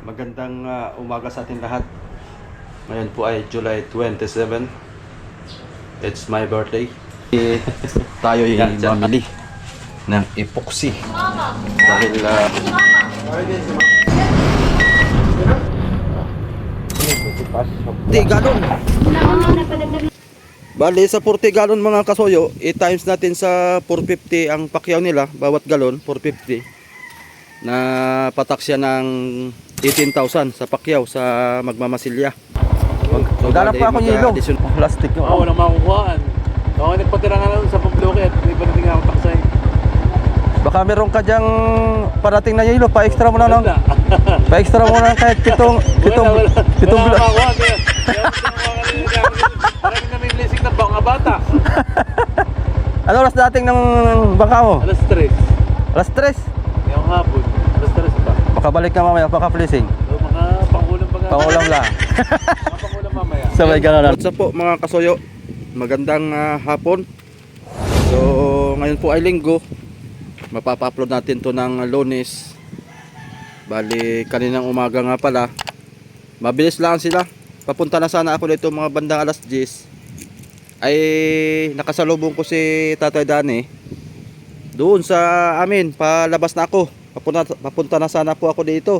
Magandang umaga sa ating lahat. Ngayon po ay July 27. It's my birthday. Tayo yung mamili ng epoxy. Dahil galon. Bali sa 40 galon mga kasoyo, i-times natin sa 450 ang pakyaw nila, bawat galon 450. Na patak siya ng 18,000 sa pakyaw sa magmamasilya. Maghanap pa ako ng ilong. Plastic yun. Walang makukuhaan. Ako nagpatira nga lang sa pabloke at may parating nga akong taksay. Baka meron ka dyang parating na yelo, pa-extra mo na lang. Pa-extra mo na lang kahit pitong Wala makukuhaan. Parang na may blessing ng baka bata. Ano oras dating ng bangka mo? Alas 3. Alas 3. Ngayong hapon. Alas 3 pa. Baka balik ka mamaya, baka fleecing. So, mga pangulam pa nga. Pangulam lang. Mga pangulam mamaya. Sabay ka na lang. What's up po mga kasoyo? Magandang hapon. So ngayon po ay linggo. Mapapa-upload natin to ng Lunes. Bali kaninang umaga nga pala. Mabilis lang sila. Papunta na sana ako dito mga bandang alas 10. Ay nakasalubong ko si Tatay Dani doon sa amin. Palabas na ako. Papunta na sana po ako dito.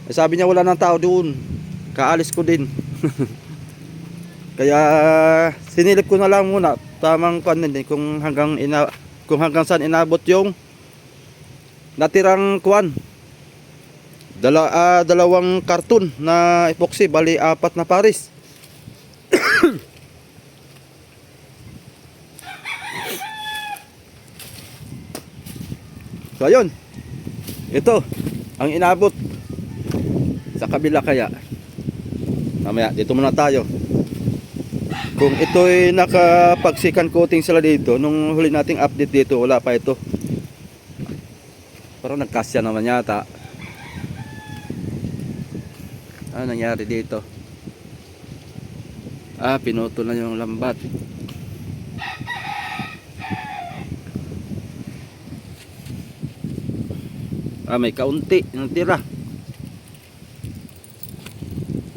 Ay, sabi niya wala nang tao doon. Kaalis ko din. Kaya sinilip ko na lang muna tamang kung hanggang saan inabot yung natirang kuan. Dalawang karton na epoxy, bali 4 na pares. So ayun. Ito ang inabot sa kabila kaya. Mamaya dito muna tayo. Kung ito'y nakapagsikan coating sila dito, nung huli nating update dito, wala pa ito. Parang nagkasya naman yata. Ano nangyari dito? Pinutol na yung lambat. May kaunti natira.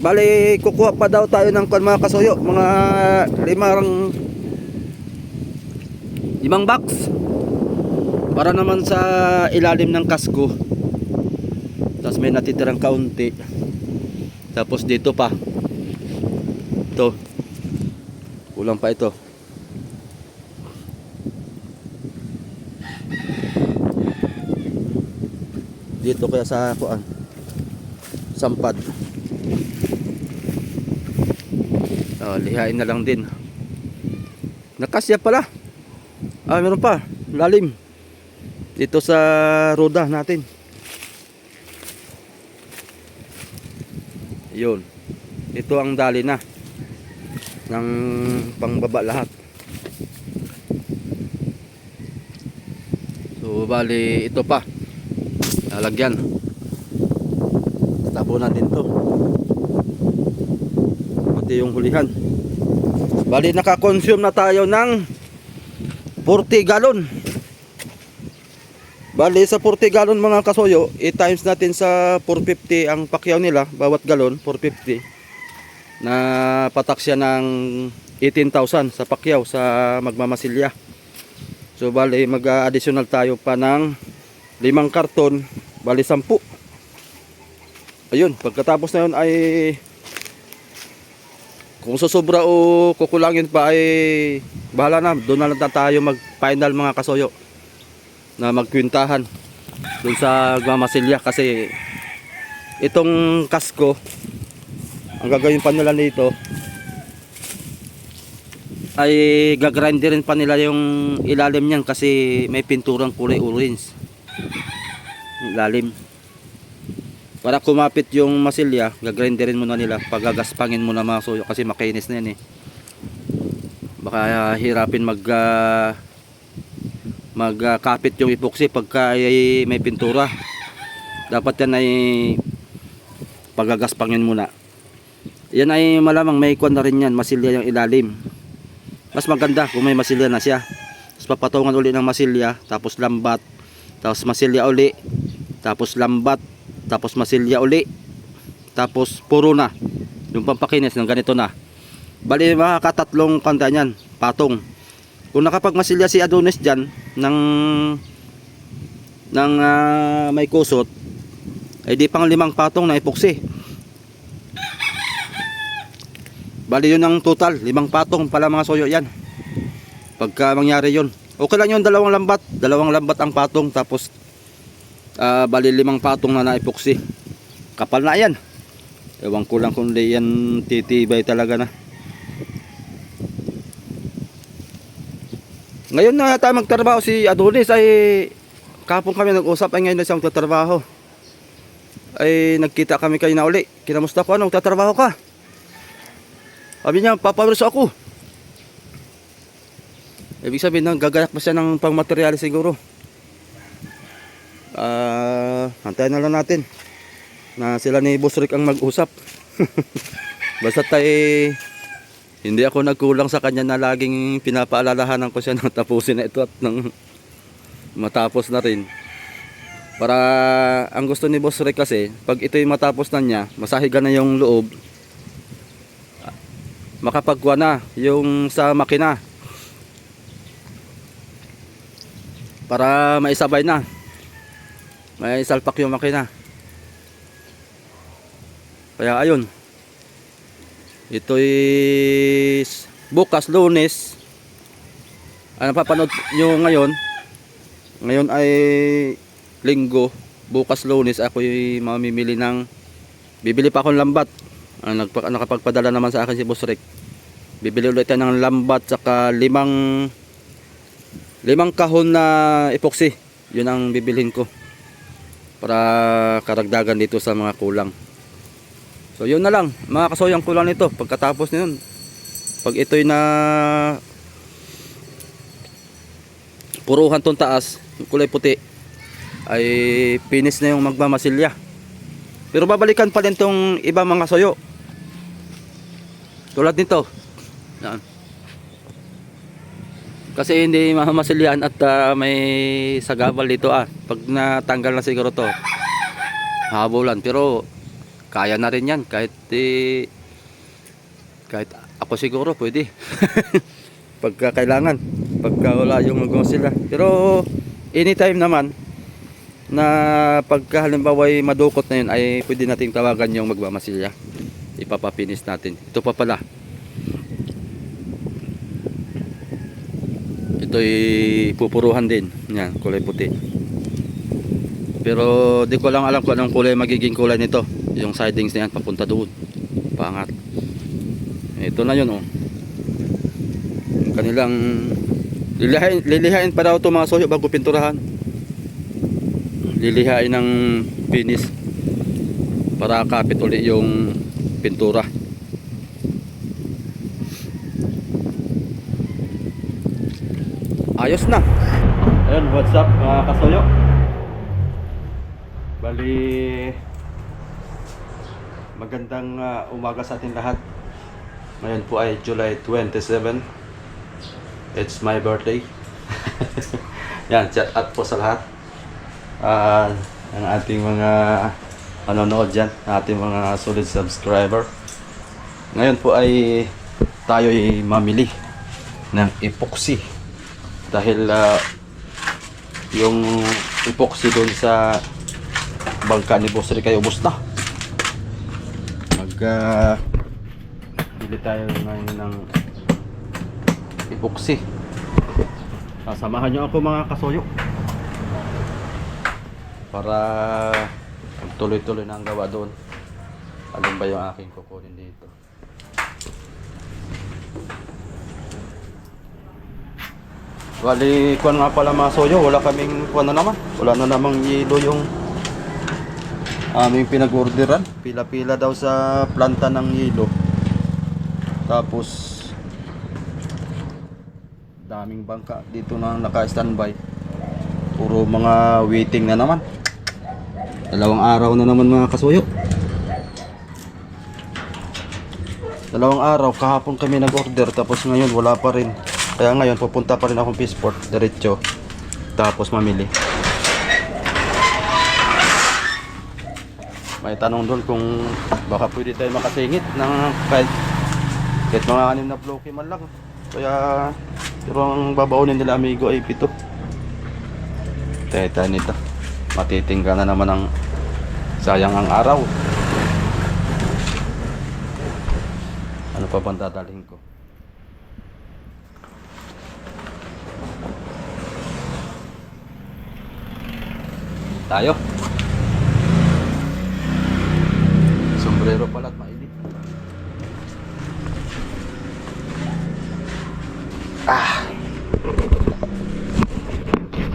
Bali, kukuha pa daw tayo ng mga kasoyo, mga limang box para naman sa ilalim ng kasko. Tapos may natitirang kaunti. Tapos dito pa. Ito. Kulang pa ito. Dito kaya sa kuan. Sampad. Lihain na lang din. Nakasya pala. Meron pa. Lalim. Dito sa roda natin. Yun. Ito ang dali na. Ng pangbaba lahat. So bali ito pa. Lalagyan. Tabunan din to. Pati yung hulihan. Bali naka-consume na tayo ng 40 galon. Bali sa 40 galon mga kasoyo, i-times natin sa 450 ang pakyaw nila, bawat galon 450. Na patak siya ng 18,000 sa pakyaw sa magmamasilya. So bali mag-additional tayo pa ng 5 karton, bali 10. Ayun, pagkatapos na yun ay kung susobra o kukulangin pa ay bahala na. Doon na lang tayo mag-final mga kasoyo na magkwintahan doon sa magmamasilya. Kasi itong kasko, ang gagawin pa nila nito ay gagrinderin pa nila yung ilalim niyan kasi may pinturang kulay orange ilalim. Para kumapit yung masilya, gagrinderin muna nila, pagagaspangin muna mga soyo kasi makinis na yan eh. Baka hirapin magkapit yung epoxy pagka ay may pintura. Dapat yan ay pagagaspangin muna. Yan ay malamang may kuwan na rin yan, masilya yung ilalim. Mas maganda kung may masilya na siya. Tapos papatungan uli ng masilya, tapos lambat, tapos masilya uli, tapos lambat, tapos masilya uli, tapos puro na yung pampakinis ng ganito na. Bali makakatatlong kanta niyan, patong. Kung nakapagmasilya si Adonis dyan ng may kusot, ay di pang 5 patong na epoxy. Bali yun ang total, 5 patong pala mga soyo yan. Pagka mangyari yun, okay lang yun, 2 lambat ang patong, tapos bali 5 patong na epoxy. Kapal na yan. Ewan ko lang kung di yan titibay talaga na. Ngayon na tayo magtrabaho si Adonis, ay kapon kami nag-usap, ay ngayon na siyang magtatrabaho. Ay nagkita kami kayo na uli. Kinamusta ko, ano, magtatrabaho ka? Sabi niya, papawiso ako. Ibig sabihin, gagayak pa siya ng pangmaterialis siguro. Antayin na lang natin na sila ni Boss Rick ang mag-usap. Basta tayo hindi ako nagkulang sa kanya na laging pinapaalalahanan ko siya na tapusin na ito at nang matapos na rin. Para ang gusto ni Boss Rick kasi, pag ito'y matapos na niya, masahigan na yung loob, makapagwa na yung sa makina. Para maisabay na. May salpak yung makina. Kaya ayun. Ito is bukas Lunes. Ano papanood nyo ngayon? Ngayon ay Linggo. Bukas Lunes ako yung mamimili ng, bibili pa akong lambat. Nakapagpadala naman sa akin si Boss Rick. Bibili ulit tayo ng lambat saka 5 kahon na epoxy. Yun ang bibilhin ko para karagdagan dito sa mga kulang. So yun na lang mga kasoyang, kulang nito. Pagkatapos nyon, pag ito'y na puruhan tong taas, yung kulay puti, ay finish na yung magmamasilya. Pero babalikan pa din tong iba mga soyo. Tulad nito. Yan. Kasi hindi mamasilyan at may sagabal dito Pag natanggal na siguro to, habulan. Pero kaya na rin yan kahit ako siguro pwede. Pagka kailangan, pagka wala yung magmasilya. Pero anytime naman na pagka halimbawa ay madukot na yun, ay pwede nating tawagan yung magmamasilya. Ipapapinis natin. Ito pa pala, ito'y pupuruhan din. Yan, kulay puti. Pero di ko lang alam kung anong kulay magiging kulay nito. Yung sidings na yan papunta doon, paangat. Ito na yun yung kanilang lilihain pa daw ito mga soyo bago pinturahan. Lilihain ng finish para kapit uli yung pintura. Ayos na. Ayun, what's up mga kasoyo? Bali, magandang umaga sa ating lahat. Ngayon po ay July 27. It's my birthday. Yan, chat out po sa lahat. Ang ating mga manonood dyan, ating mga solid subscriber. Ngayon po ay tayo ay mamili ng epoxy. Dahil yung epoxy doon sa bangka ni Boss Rick ay ubos na. Bili tayo ngayon ng epoxy. Sasamahan nyo ako mga kasoyo para tuloy-tuloy na ang gawa doon. Alin ba yung aking kukunin dito? Bali, kuwan nga pala mga soyo, wala kaming kuwan na naman. Wala na namang yelo yung aming pinag-orderan. Pila-pila daw sa planta ng yelo. Tapos daming bangka dito na naka-standby. Puro mga waiting na naman. 2 araw na naman mga kasuyo. 2 araw, kahapon kami nag-order tapos ngayon wala pa rin. Kaya ngayon pupunta pa rin akong Peaceport diretso tapos mamili. may tanong doon kung baka pwede tayo makasingit ng kahit mga 6 na bloke man lang. Kaya pero ang babaunin nila amigo ay 7. Tayo nito. Matitingga na naman ang sayang ang araw. Ano pa bang dadalhin ko? Tayo. Sombrero pala at mainit.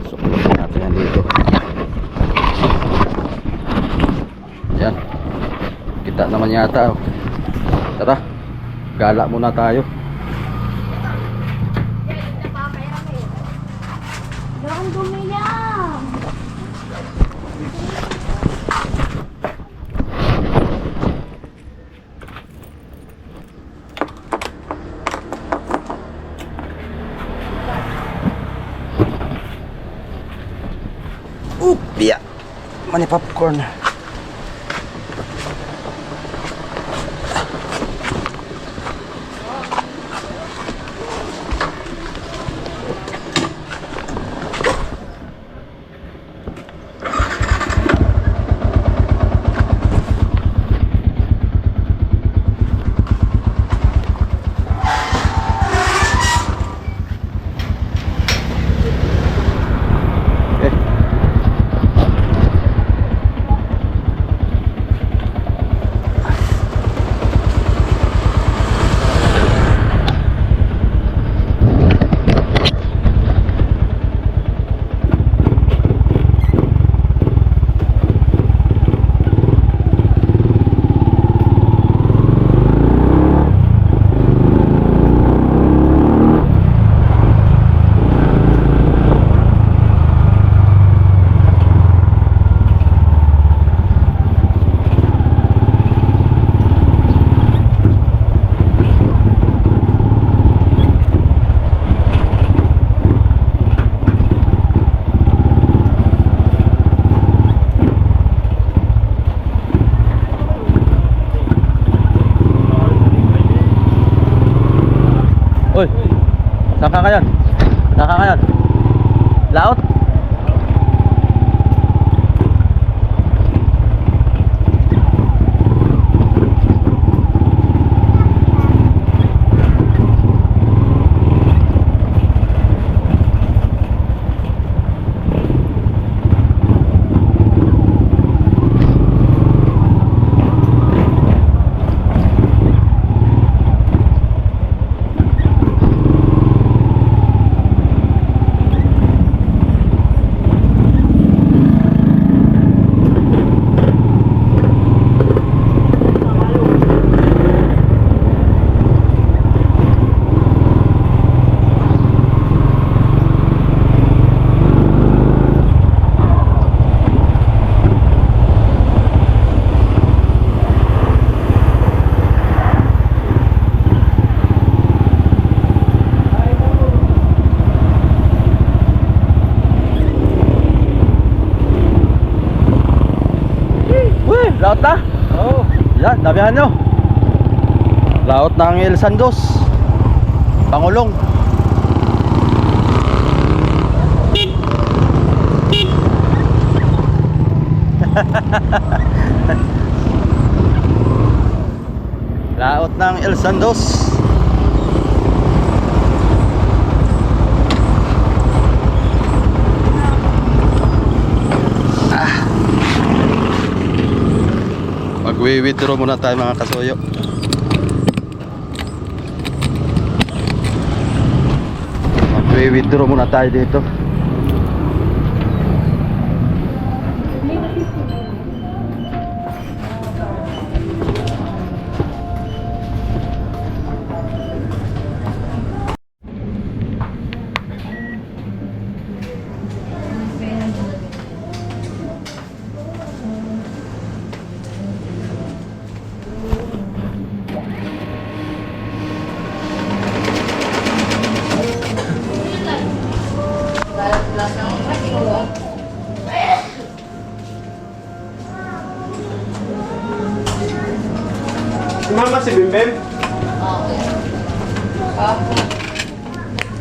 Sukutin natin yan dito. Yan. Kita naman yata. Tara. Gala muna tayo. Ang dumi yan. Upya. Mani popcorn. Uy, saan ka ngayon? Saan ka ngayon? Laot? Laot na? Oo. Yan, damihan nyo. Laot ng El Sandos. Pangulong. Laot ng El Sandos. Mag-withdraw muna tayo mga kasuyo. Mag-withdraw muna tayo dito. Mama si Bimbem.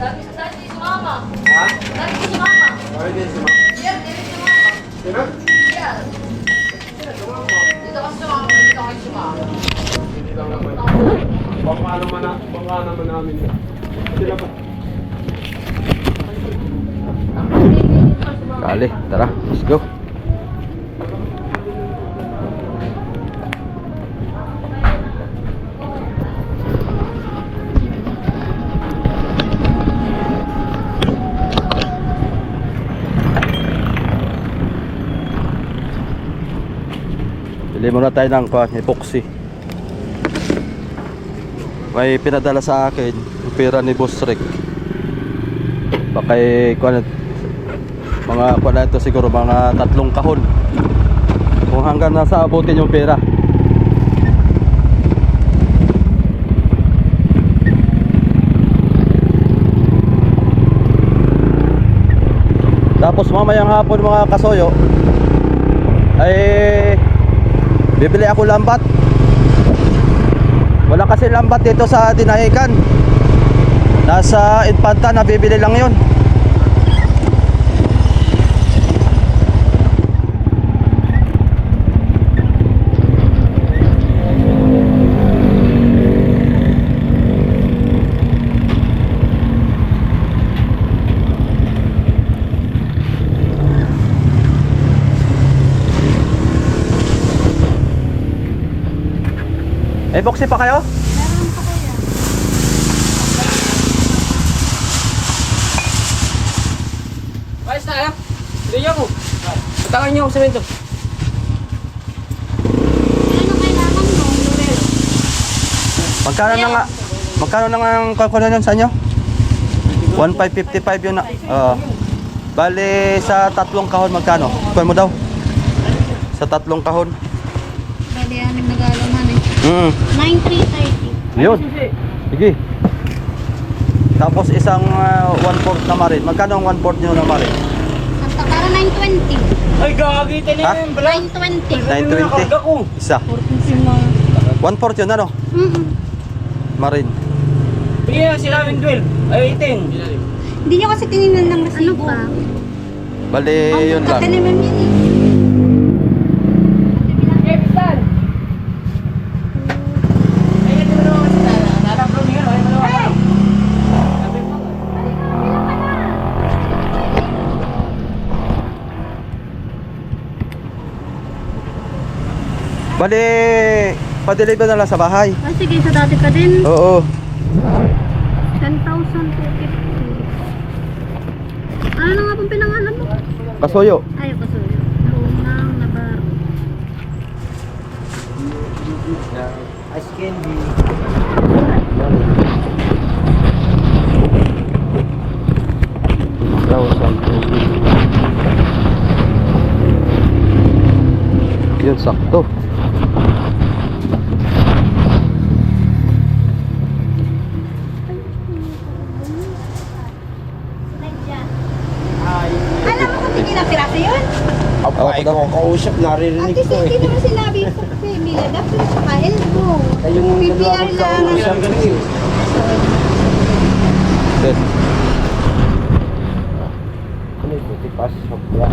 Dati si Mama. Ha? Dati si Mama. Ay, din si Mama. Yan, dito si Mama. Sino? Yan. Dito kasi si Mama. Dito kasi si Mama. Hindi lang naman. Baka naman namin yun. Sila ba? Kali, tara, let's go. Bili muna tayo ng epoxy. May pinadala sa akin yung pera ni Boss Rick. Baka mga na ito siguro mga 3 kahon. Kung hanggang nasa abutin yung pera. Tapos mamayang hapon mga kasoyo ay bibili ako lambat. Wala kasi lambat dito sa Dinahican. Nasa Infanta na bibili lang yun. Boxy pa kayo? Meron pa kaya. Ayos na anak. Hindi ako. Utangan niyo ang semento. Ano kailangan mo, Lorel? Magkano na nga ang kalkulan nun sa inyo? 1,555 yun na. Bali sa 3 kahon magkano? Kuha mo daw. Sa 3 kahon. Bali, anim na galaman eh. 9,330. Yun. Sige. Tapos isang 1/4 na marin. Magkano ang 1/4 nyo na marin? Santa Clara 920. Ay, gagagitin Ha? na yun, bala. 920. 920. ko. Isa. 1/4 yun ano? Marin. Bigyan na sila 12. Ay, 18. Hindi nyo kasi tinignan ng resibo. Ano pa? Bali yun lang. Kataniman yan eh. Eh, Pistan. Ay, ito mo naman sila. Nataplo niyo. Ay, malawa. Bali, pa-deliver na lang sa bahay. Ah, sige, sa dati pa din. Oo. 10,250. Ano na nga pong pinangalan mo? Kasuyo. Ayaw ko sa'yo. Lunang Navarro. Ice candy. Yun, sakto. Alam mo kung hindi na pirata yun? Ay, ko kausap, naririnig Ate, ko eh. hindi naman sinabi sa Mila. Dapat sa elbow. Ay, yung PPR lang. kausap eh. Yes. Ano ito? Tipas, sobra.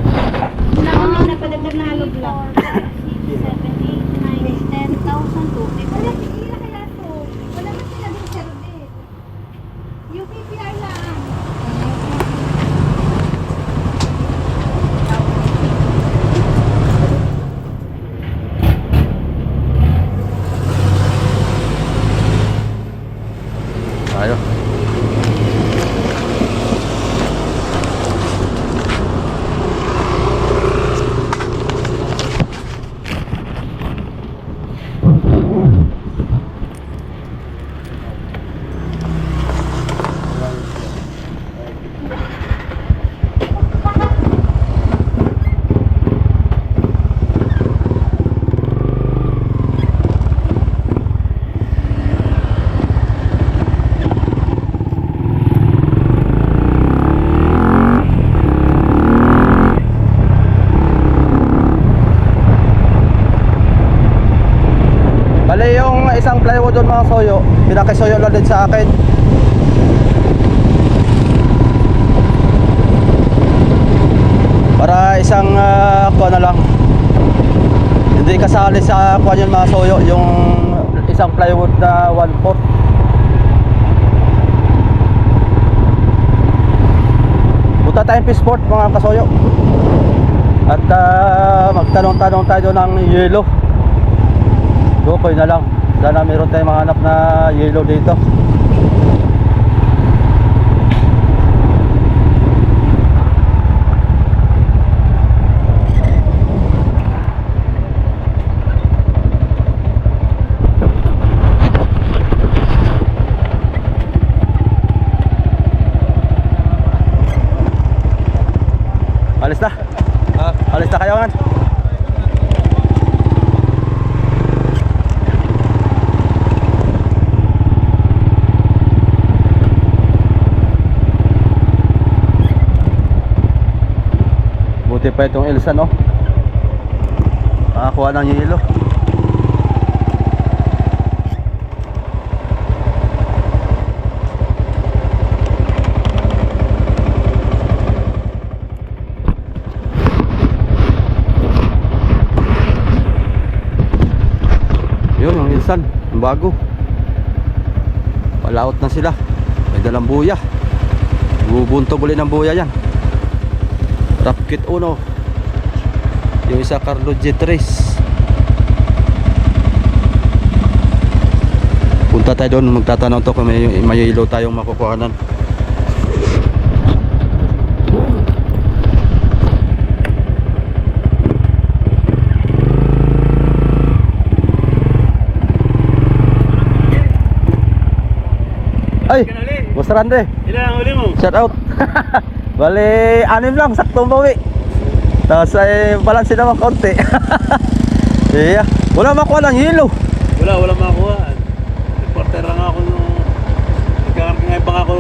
Naman na padagdag na halog lang. 6, 7, 8, 9, 10,000 to. Wala, hindi na kaya to. Wala na sila din sa Rodel. Yung PPR lang. Tayo. Bali yung isang plywood doon mga soyo, pinakisuyo lang din sa akin. Para isang kuha na lang. Hindi kasali sa kuha yun mga soyo, yung isang plywood na 1/4. Punta tayong Peaceport mga kasoyo. At magtanong-tanong tayo ng yelo. Dukoy na lang. Sana meron tayong mahanap na yelo dito. Alis na. Alis na kayo nga. Buti pa itong Elsa, no? Makakuha ng yelo. Yun, ang Ilsan, ang bago. Palaot na sila. May dalang buya. Bubuntog ulit ng buya yan. Rapkit 1. Yung isa Carlo G3. Punta tayo doon, magtatanong to kung may ilaw tayong makukuhanan. Ay, Boss Rande. Ilan ang huli mo? Shout out. Bali, 6 lang, saktong bawi. Tapos ay balanse naman konti. Iya, wala makuha ng yelo. Wala makakuha. Reporter lang ako nung nagkakarking ay baka ako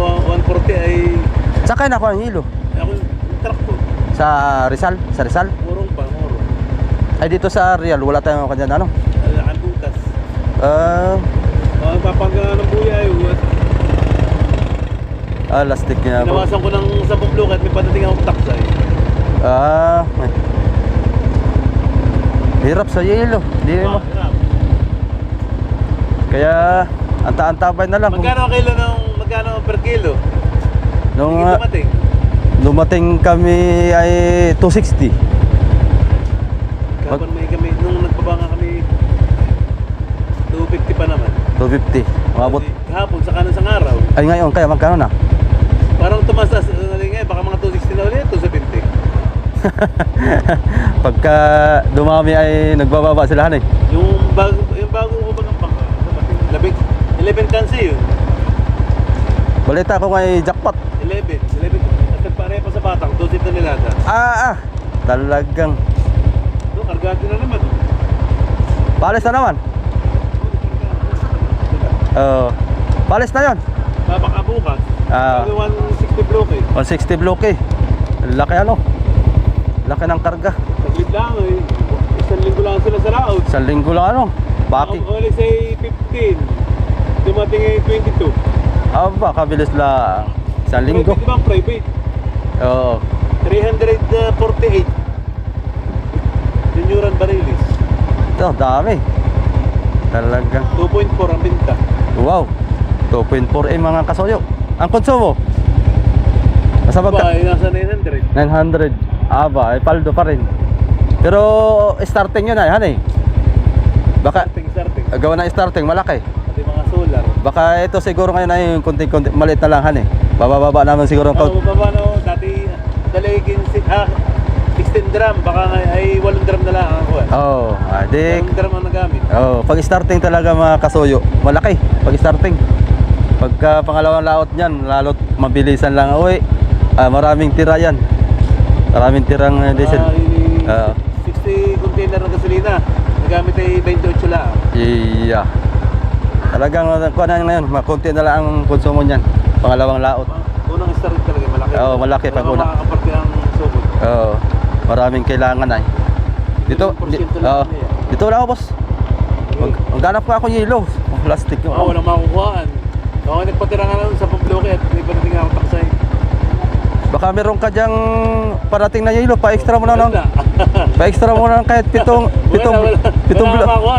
140 ay Saka nakuha ng yelo. ako yung truck ko. Sa Rizal, sa Rizal. Murong. Ay dito sa Real, wala tayong kanya ano. Alakan butas. Ah, Papangga ng buya ay lastik niya po. Inawasan ko ng 10 block at may padating akong taksay. Ah, hirap sa yelo. Hindi mo. Kaya anta-antabay na lang. Magkano per kilo? Nung Hindi dumating. dumating kami ay 260. Kapag may kami, nung nagbaba kami 250 pa naman. 250. Umabot. Kahapon sa kanan sa araw. Ay ngayon kaya magkano na? Parang tumasas ngayon, baka mga 260 na ulit, 270. Pagka dumami ay nagbababa sila eh. Yung bago ko ba ng bangka? 11 kansi yun. Balita ko ngay jackpot. 11. At nagpareha pa sa batang, 2 na nilata. Talagang So, kargado na naman. palis na naman. Palis na yon. Baka bukas. Bago 160 block eh. 160 bloke eh. Laki ano? Laki ng karga. Saglit lang eh. Isang linggo lang sila sa laot. Isang linggo lang ano? Baki. Ang only say 15. Dumating ay 22. Aba, kabilis lang. Isang linggo. Private, ibang private. Oo. 348. Junioran Barilis. Ito, dami. Talagang 2.4 ang binta. wow. 2.4 mga kasoyo. Ang konsumo? Nasa Ba, magka? ay nasa 900. 900. Aba, ay paldo pa rin. Pero starting yun ay, han eh. Baka Starting. gawa na starting malaki. Pati mga solar. Baka ito siguro ngayon ay konti-konti maliit na lang han eh. Bababa naman siguro ang Ako, count. baba na ako. Dati, dali 16 drum. Baka ay 8 drum na lang ako. Oh, di 8 drum ang nagamit. oh, pag starting talaga mga kasoyo, malaki pag starting. Pagka pangalawang laot niyan, lalo't mabilisan lang uwi. Maraming tira yan. Maraming tirang diesel. Oo. 60 container ng gasolina. Nagamit ay 28 lang. Iya. Talagang kuha na ngayon, makunti na lang ang konsumo niyan. Pangalawang laot. Unang start talaga malaki. Oo, malaki pag una. Makakaparte ang sukot. Oo. Maraming kailangan ay. Dito, Ilang porsyento lang oo. niya? Dito lang ako, boss. Maghanap ka ako yelo. Plastic yung Walang makukuhaan. Ako nagpatira nga lang sa pabloke at may parating ako taksay. Baka meron ka dyang parating na yelo, pa-extra mo na lang. Wala. Pa-extra mo na lang kahit pitong Wala blok. makukuha.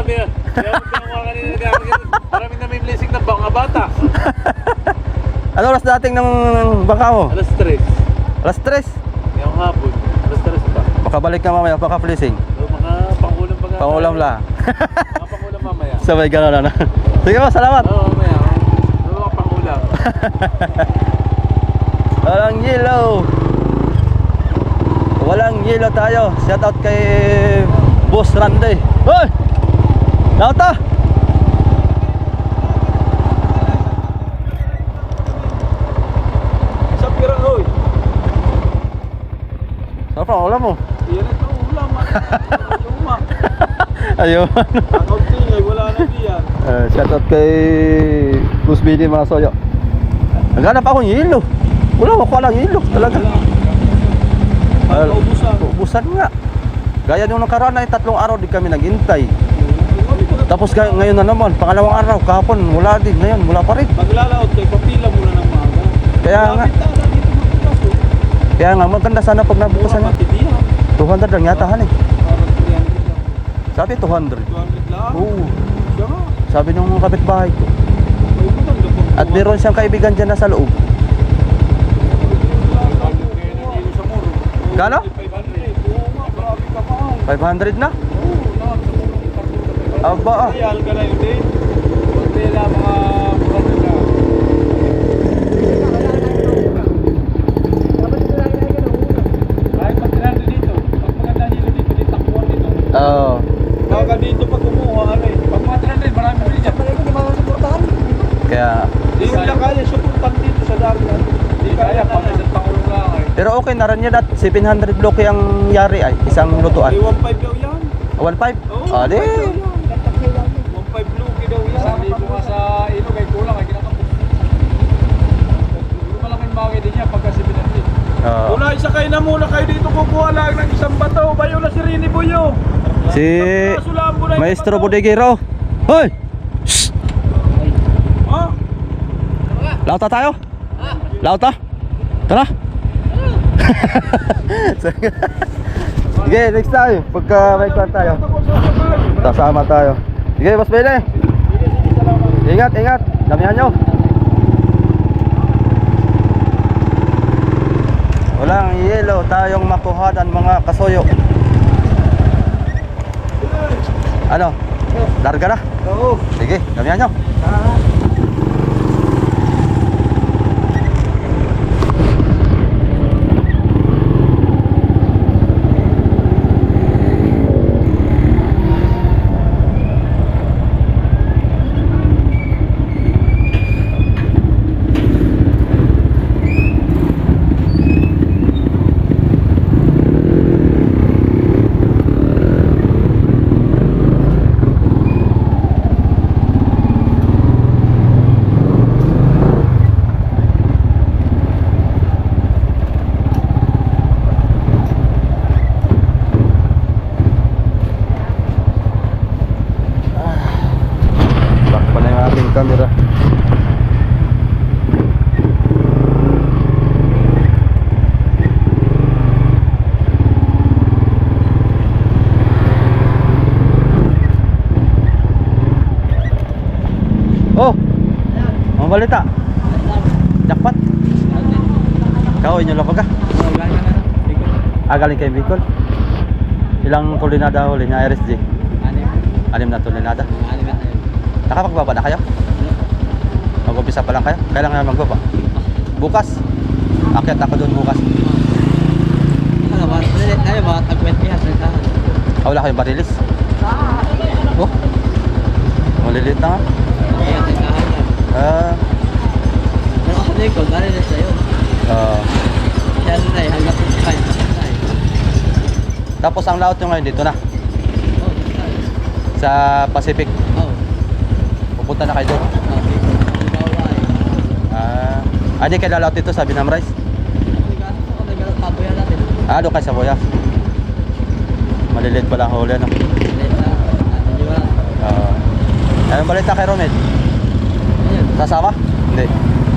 Kaya magkakuha kanina nagkakagin. Marami na may blessing na mga bata. Ano oras dating ng bangka mo? Alas 3. Alas 3. Ngayong hapon. Alas 3 pa. Baka balik ka mamaya, baka fleecing. So, mga pangulam pa nga. Pangulam lang. Mga pangulam mamaya. Sabay gano'n na. Sige po, salamat. Oo, mamaya. Mga pangulam. Walang yelo. Walang yelo tayo. Shout out kay Boss Randy. Hoy! Nauta! Sa pira, oy. Sarap ang ulam mo. Iyan ito ulam. Luma. Ayun. Accounting ay wala na diyan. Shout out kay Boss Billy mga soyo. Naghanap akong yelo. Wala, makuha lang yelo. Talaga. Ubusan. Ubusan nga. Gaya nung nakaraan ay 3 araw di kami naghintay. Tapos ngayon na naman, pangalawang araw, kahapon, wala din. Ngayon, wala pa rin. Maglalaot kay papila muna ng maga. Kaya nga, kaya nga, maganda sana pag nabukasan nga. 200 lang yata han eh. Sabi 200. Oo. Sabi nung kapitbahay ko. At meron siyang kaibigan dyan na sa loob. Kano? 500 na? Aba ah. Kaya ka na yun din. Pagpila mga murang na. Kahit pag 300 dito, pag maganda nilo dito, di takbuhan dito. Oo. Baka dito pag kumuha, ano eh. Pag mga 300, marami rin dyan. Kaya, Di nila kaya suportan dito sa dagat. Di kaya, pag isang takulong lang eh. pero okay na rin yan at 700 bloke ang yari ay, isang lutuan. Ay, 1.5 daw yan. 1.5? Oo, Ah, di. 1.5 blue daw yan. Sa libo nga sa ilog ay kulang ay kinakapos. Malaking bagay din yan pagka 700. Oo. Una, isa kayo na muna kayo dito kukuha lang ng isang bato. Bayo na si Rini Boyo. Si Maestro Bodeguero. Hoy! Shh! Ha? Lauta tayo? Lauta? Tara! Sige, next time. Pagka may kwan tayo. Tasama tayo. Sige, Boss Bele. Ingat, ingat. Damihan nyo. Walang yelo tayong makuhanan mga kasoyo. Ano? Larga na? Oo. Sige, damihan nyo. Takpan na yung ating camera. Oh! Ang balita. Jackpot. Kau inyo lang ka? Galing kay Bicol. Ilang tulinada huli niya RSG? 6 na tulinada. Nakapagbaba na kayo? Mag-umpisa pa lang kayo? Kailan nga magbaba? Bukas? Akyat ako doon bukas. Wala kayong barilis? Oh? Maliliit na nga. Tapos ang laot nyo ngayon dito na? Sa Pacific? Pupunta na kayo doon? Di kayo lalaot dito sa Binam Rice? Doon kayo sa Boya? Maliliit pala ang huli, no? Anong balita kay Romel? Ayun. Sasama? Hindi.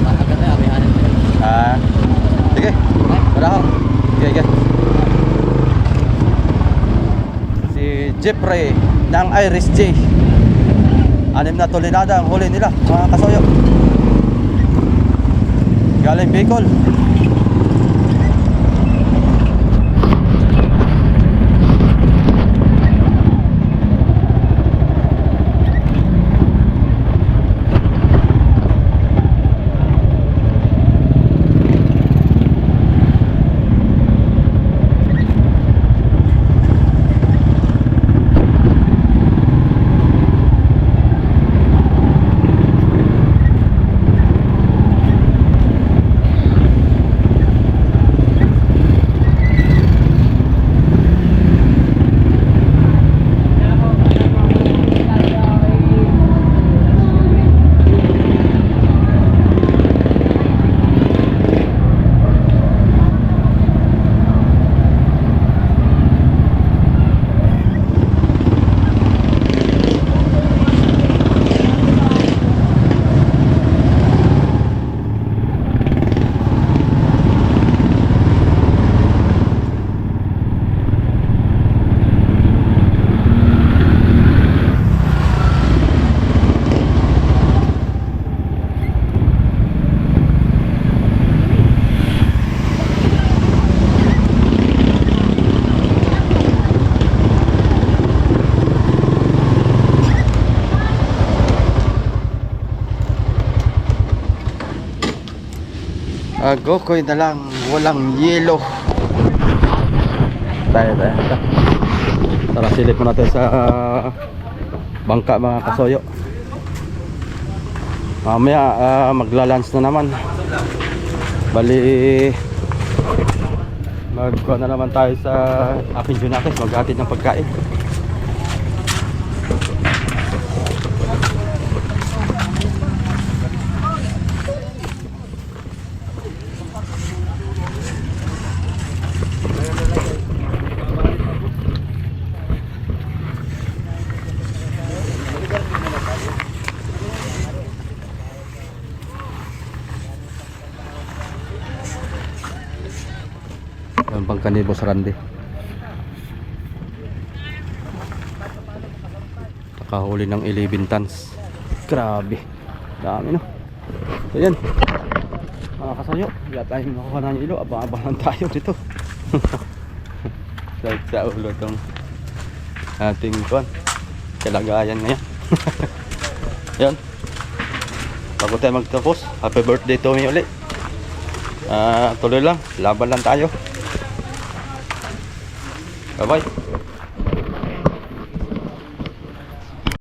Agad na, may hanap na yun. Sige. Wala ho. Sige. Si Jeffrey ng Iris J. 6 na tulinada ang huli nila, mga kasoyo. Galing Bicol. Gokoy na lang, walang yelo. Tayo. Tara, silip mo natin sa bangka, mga kasoyo. Mamaya magla-lunch na naman. Bali magkuha na naman tayo sa aking Junakis, maghatid ng pagkain. Yung pangkanibo sa Rande. Nakahuli ng 11 tons. Grabe. Dami no. So yan. Mga kasayo, wala tayong nakuha ng ilo. Abang-abang tayo dito. Sa ulo tong ating kuwan. Kalagayan na yan. Yan. Bago tayo magtapos, happy birthday to me ulit. Tuloy lang, laban lang tayo. Bye bye.